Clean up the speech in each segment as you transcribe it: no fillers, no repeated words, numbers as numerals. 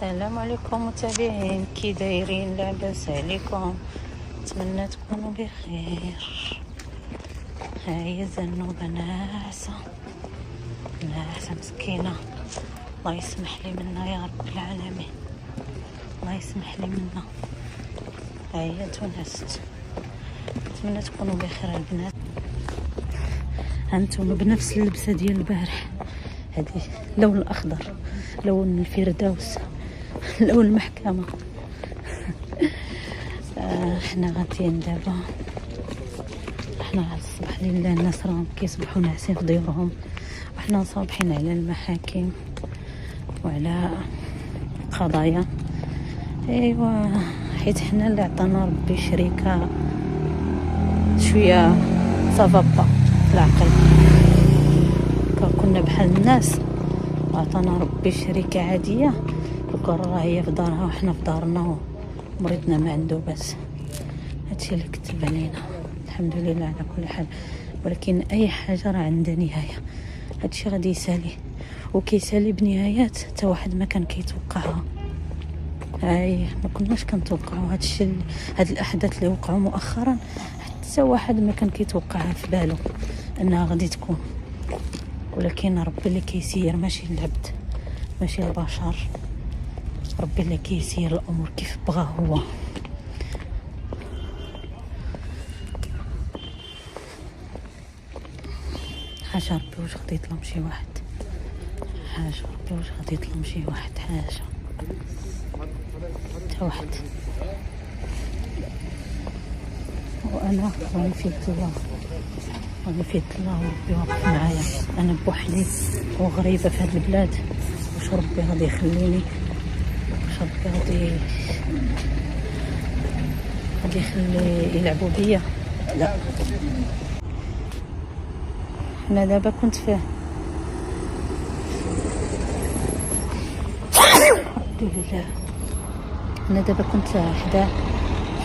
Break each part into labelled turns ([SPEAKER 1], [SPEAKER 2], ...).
[SPEAKER 1] السلام عليكم متابعين، كي دايرين؟ لاباس عليكم؟ نتمنى تكونوا بخير. هاهي زنوبه ناعسه مسكينه، الله يسمح لي منها يا رب العالمين، الله يسمح لي منها. هاهي تونست، نتمنى تكونوا بخير البنات. هانتوما بنفس اللبسه ديال البارح، هذه لون الاخضر، لون الفردوس، لون المحكمه. احنا غاديين دابا، احنا على الصباح لله الناس راهم كيصبحوا ناعسين في ديورهم، وحنا صابحين على المحاكم وعلى قضايا. ايوا حيت حنا اللي عطانا ربي شريكه شويه صافابا في العقل، كنا بحال الناس وعطانا ربي شريكه عاديه، وكون راه هي في دارها وحنا في دارنا ومريضنا ما عنده باس. هادشي اللي كتب علينا، الحمد لله على كل حال. ولكن اي حاجه راه عندها نهايه، هادشي غادي يسالي وكيسالي بنهايات حتى واحد ما كان كيتوقعها. هاي ما كناش كنتوقعوا هادشي، هاد الاحداث اللي وقعوا مؤخرا حتى واحد ما كان كيتوقعها في باله انها غادي تكون. ولكن ربي اللي كيسير، ماشي العبد، ماشي البشر، ربي اللي كيسير الامور كيف بغا هو. حاجه ربي واش غادي يظلم شي واحد، حاجه ربي واش غادي يظلم شي واحد، حاجه حتى واحد. وانا راني في الله، راني في الله وربي واقف معايا. انا بوحدي وغريبه في هاد البلاد، واش ربي غادي يخليني؟ واش ربي غادي يخلي يلعبوا بيا؟ لا. انا دابا كنت فيه الحمد لله، انا دابا كنت حداه،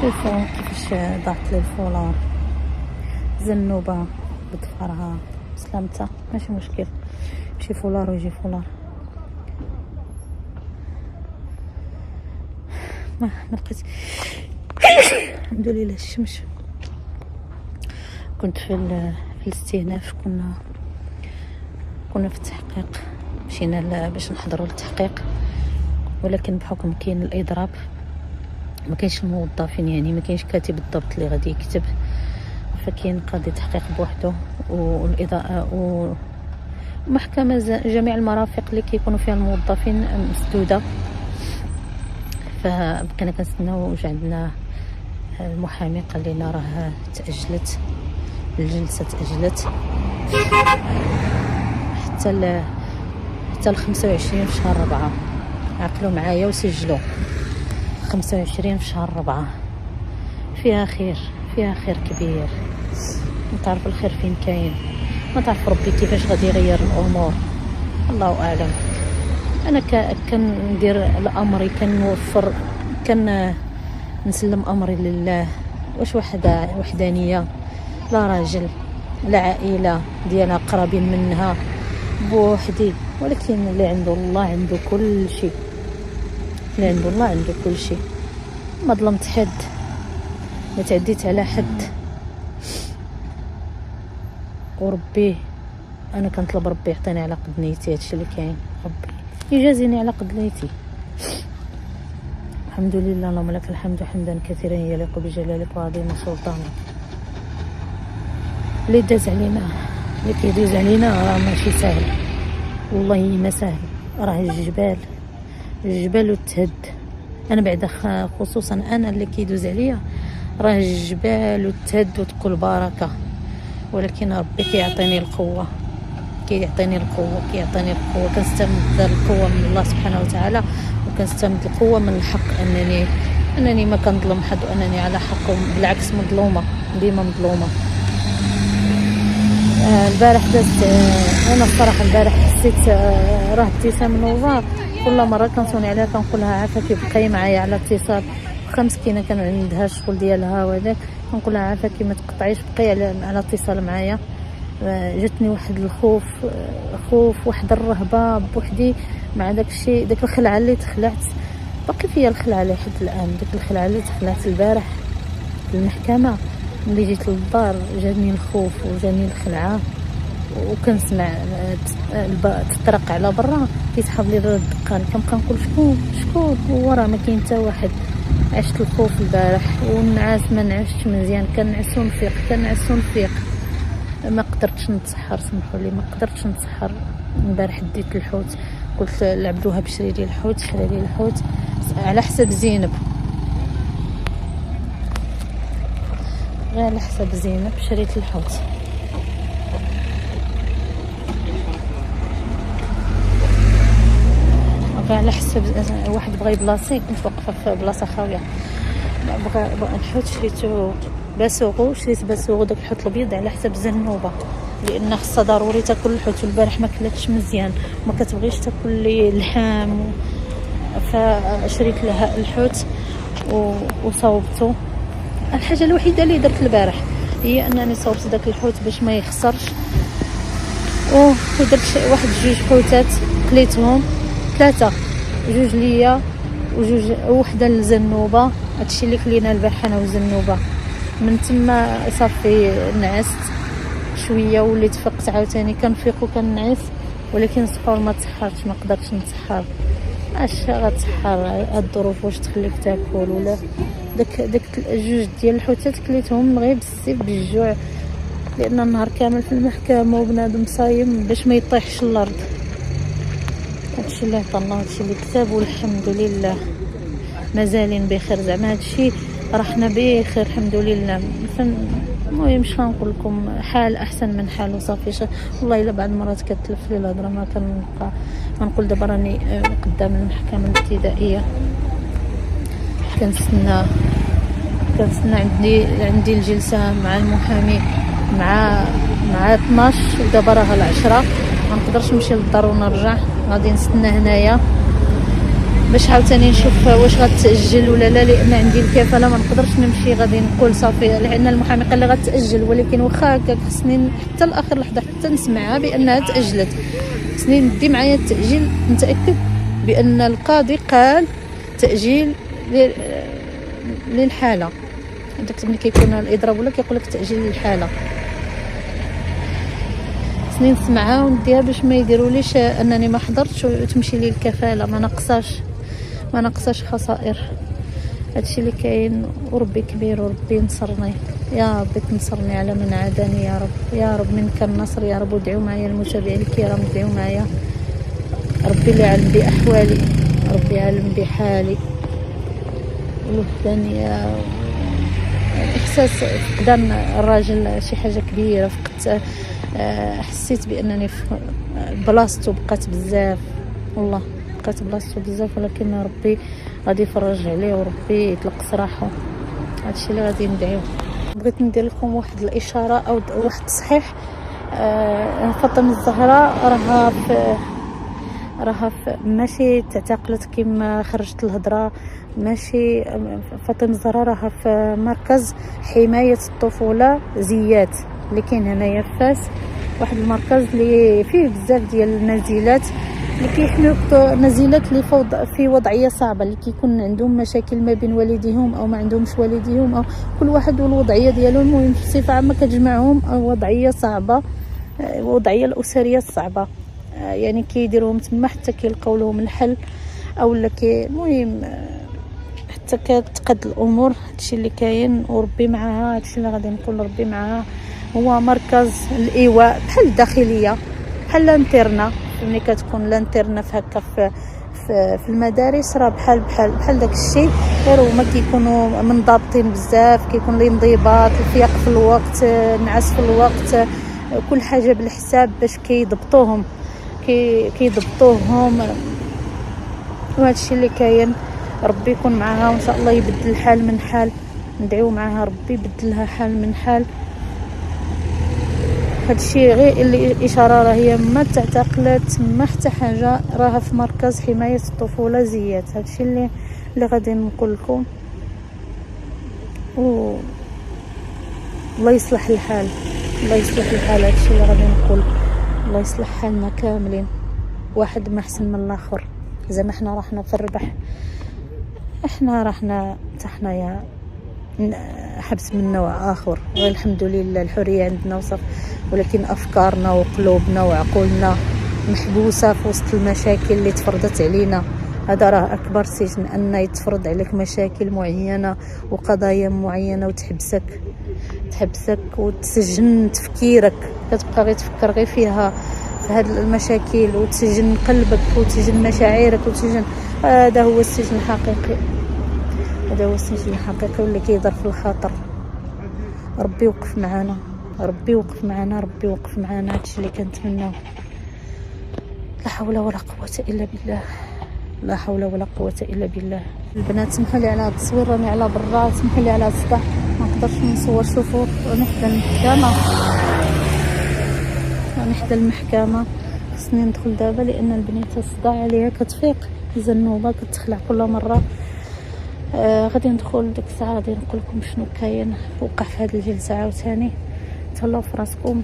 [SPEAKER 1] شوفوا كيفاش ضاعت لي الفولار. زنوبه بضفرها سلامتها، ماشي مشكل، يمشي فولار ويجي فولار. ما لقيت الحمد لله الشمس. كنت في الاستئناف، كنا في التحقيق، مشينا باش نحضروا التحقيق، ولكن بحكم كاين الاضراب ما كاينش الموظفين، يعني ما كاينش كاتب الضبط اللي غادي يكتب، فكاين قاضي تحقيق بوحده والاضاءه ومحكمه، جميع المرافق اللي كيكونوا فيها الموظفين مسدوده. فبقينا كنستناو، وجا عندنا المحامي قال لنا راه تاجلت الجلسه، تاجلت حتى ل 25 في شهر 4. عقلوا معايا وسجلوا 25 في شهر 4. فيها خير، فيها خير كبير، ما تعرف الخير فين كاين، ما تعرف ربي كيفاش غادي يغير الامور، الله اعلم. انا كندير الامر، كنوفر، نسلم امري لله. واش وحدانيه، لا راجل لا عائله ديالها قرابين منها، بوحدي. ولكن اللي عنده الله عنده كل شيء، اللي عنده الله عنده كل شيء. ما ظلمت حد، ما تعديت على حد، وربي انا كنطلب ربي يعطيني على قد نيتي. هادشي اللي كاين، ربي يجازيني على قد نيتي. الحمد لله، اللهم لك الحمد حمدا كثيرا يليق بجلالك وعظيم سلطانك. اللي داز علينا، اللي كيدوز علينا راه ماشي سهل، والله ما سهل. راه الجبال وتهد. انا بعدا خصوصا انا اللي كيدوز عليا، راه الجبال وتهد وتقول بركه. ولكن ربي كيعطيني القوه، كيعطيني القوه. كنستمد القوه من الله سبحانه وتعالى، وكنستمد القوه من الحق، انني ما كنظلم حد، وانني على حق، بالعكس مظلومه، ديما مظلومه. البارح دازت، انا الصراحه البارح حسيت راه ابتسام نوفا كل مره كنصوني عليها كنقول لها عافاكي، بقاي معايا على اتصال. واخا مسكينه كان عندها الشغل ديالها وهذاك، كنقول لها عافاكي ما تقطعيش، بقاي على اتصال معايا. جاتني واحد الخوف، خوف، واحد الرهبه بوحدي مع داك الشيء، داك الخلعه اللي تخلعت، باقي فيا الخلعه لحد الان. ديك الخلعه اللي تخلعت البارح في المحكمه، ملي جيت للدار جاني الخوف وجاني الخلعه، وكنسمع تطرق على برا كيسحب لي الدقان، كنبقى نقول شكون وراه ما كاين حتى واحد. عشت الخوف البارح والنعاس، ما نعستش مزيان، كنعس ونفيق، ما قدرتش نتسحر، سمحوا لي ما قدرتش نتسحر. البارح ديت الحوت، قلت لعبدوها بشري لي الحوت، شري لي الحوت على حساب زينب، غير على حساب زينب شريت الحوت. على حسب واحد بغى يبلاصي، كنت واقفه في بلاصه خاويه، بغى الحوت شريته باسوغو، شريت باسوغو داك الحوت الابيض على حساب زنوبه، لان خاصها ضروري تاكل الحوت. والبارح ما كلاتش مزيان، ما كتبغيش تاكل لي اللحم، فشريت لها الحوت وصوبته. الحاجه الوحيده اللي درت البارح هي انني صوبت داك الحوت باش ما يخسرش، ودرت واحد 2 حوتات قليتهم، 3، 2 ليا وجوج وحده للزنوبه. هادشي اللي كلينا البارح انا وزنوبه. من تما صافي نعست شويه، وليت فقت عاوتاني، كنفيق وكنعس، ولكن السحور ما تسحرتش، ما قدرتش نتسحر. اش غتسحر هاد الظروف؟ واش تخليك تاكل ولا داك 2 ديال الحوتات كليتهم غير بالسيف بالجوع، لان النهار كامل في المحكمه وبنادم صايم باش ما يطيحش الارض. هادشي اللي عطا الله، هادشي اللي كتاب، والحمد لله مازالين بخير. زعما هادشي رحنا بخير الحمد لله. المهم مش غنقول لكم حال احسن من حال وصافي. والله الا بعض المرات كتلف لي الهضره، ما كنبقى غنقول دابا راني قدام المحكمه الابتدائيه، كنتسنى عندي الجلسه مع المحامي مع 12، ودابا راه 10. ما نقدرش نمشي للدار ونرجع، غادي نستنى هنايا باش عاوتاني نشوف واش غتأجل ولا لا، لان عندي الكفاله ما نقدرش نمشي. غادي نقول صافي، لان المحامي قال لي غتأجل، ولكن واخا هكاك خصني حتى لاخر لحظه حتى نسمعها بانها تأجلت. خصني ندي معايا التأجيل، نتأكد بان القاضي قال تأجيل للحاله. داك ملي كيكون الاضراب ولا كيقول لك تأجيل للحاله، خصني نسمعها ونديها باش ما يديروليش انني ما حضرتش وتمشي لي الكفاله. ما نقصاش خسائر. هادشي اللي كاين، وربي كبير وربي نصرني، يا ربي تنصرني على من عاداني يا رب، يا رب منك النصر يا رب. ودعوا معايا المتابعين الكرام، ادعوا معايا. ربي اللي عالم باحوالي، ربي عالم بحالي. الوحدانيه، احساس فقدان الراجل شي حاجه كبيره. فقدت، حسيت بانني في بلاصتو بقات بزاف، والله بقات بلاصتو بزاف، ولكن ربي غادي يفرج عليه وربي يطلق سراحه. هادشي اللي غادي ندعيو. بغيت ندير لكم واحد الاشاره او واحد التصحيح. فاطمه الزهراء راها ماشي تعتقلت كما خرجت الهضره، ماشي. فاطمه الزهراء راها في مركز حمايه الطفوله زيات اللي كاين هنايا في فاس، واحد المركز اللي فيه بزاف ديال النازلات اللي كيحميو نازلات اللي في وضعيه صعبه، اللي كيكون عندهم مشاكل ما بين والديهم او ما عندهمش والديهم، او كل واحد والوضعيه ديالو. المهم بصفه عامه كتجمعهم وضعيه صعبه، الوضعيه الاسريه الصعبه، يعني كيديروهم تما حتى كيلقاو لهم الحل، او لا المهم حتى كتقاد الامور. هادشي اللي كاين وربي معاها. هادشي اللي غادي نقول، ربي معاها. هو مركز الايواء بحال الداخليه، بحال لانترنا. ملي كتكون لانترنا في هكا في المدارس، راه بحال داك الشيء، غير هما كيكونوا منضبطين بزاف، كيكون لي انضباط، الفياق في الوقت، النعاس في الوقت، كل حاجه بالحساب باش كيضبطوهم. وهادشي اللي كاين. ربي يكون معها وان شاء الله يبدل الحال من حال. ندعيو معها ربي يبدلها حال من حال. هادشي غير اللي اشاره، راه هي ما تعتقلت ما حتى حاجه، راها في مركز حمايه الطفوله زيات. هادشي اللي غادي نقول لكم، الله يصلح الحال. الله يصلح الحال. هادشي اللي غادي نقول، الله يصلح حالنا كاملين، واحد ما احسن من الاخر. زعما حنا راحنا في الربح، احنا راحنا حتى حنايا حبس من نوع اخر، غير الحمد لله الحريه عندنا وصف، ولكن افكارنا وقلوبنا وعقولنا محبوسه في وسط المشاكل اللي تفرضت علينا. هذا راه اكبر سجن، ان يتفرض عليك مشاكل معينه وقضايا معينه وتحبسك وتسجن تفكيرك، كتبقى غير تفكر غير فيها، في هذه المشاكل، وتسجن قلبك وتسجن مشاعرك وتسجن. هذا هو السجن الحقيقي، هذا هو السجن الحقيقي واللي كيضر في الخاطر. ربي وقف معنا، ربي يوقف معنا، هادشي اللي كنتمناو. لا حول ولا قوة الا بالله، لا حول ولا قوة الا بالله. البنات سمحوا لي على هذا التصوير، راني على برا، سمحوا لي على هذا الصداع، ما نقدرش نصور. شوفوا راني حدا المحكمة، خصني ندخل دابا لان البنيته الصداع عليها كتفيق، الزنوبه كتخلع كل مره. غادي ندخل ديك الساعه، غادي نقول لكم شنو كاين وقع في هذه الجلسه عاوتاني. تهلاو في راسكم،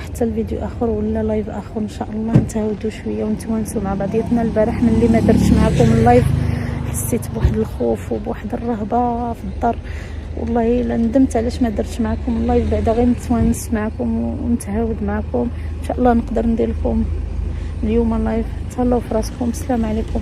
[SPEAKER 1] حتى الفيديو اخر ولا لايف اخر ان شاء الله نتهاودوا شويه ونتوانسوا مع بعضياتنا. البارح ملي ما درتش معكم اللايف حسيت بواحد الخوف وبواحد الرهبه في الدار، والله الا ندمت علاش ما درتش معكم اللايف، بعدا غير نتوانس معكم ونتهاود معكم. ان شاء الله نقدر ندير لكم اليوم اللايف. تهلاو في راسكم، السلام عليكم.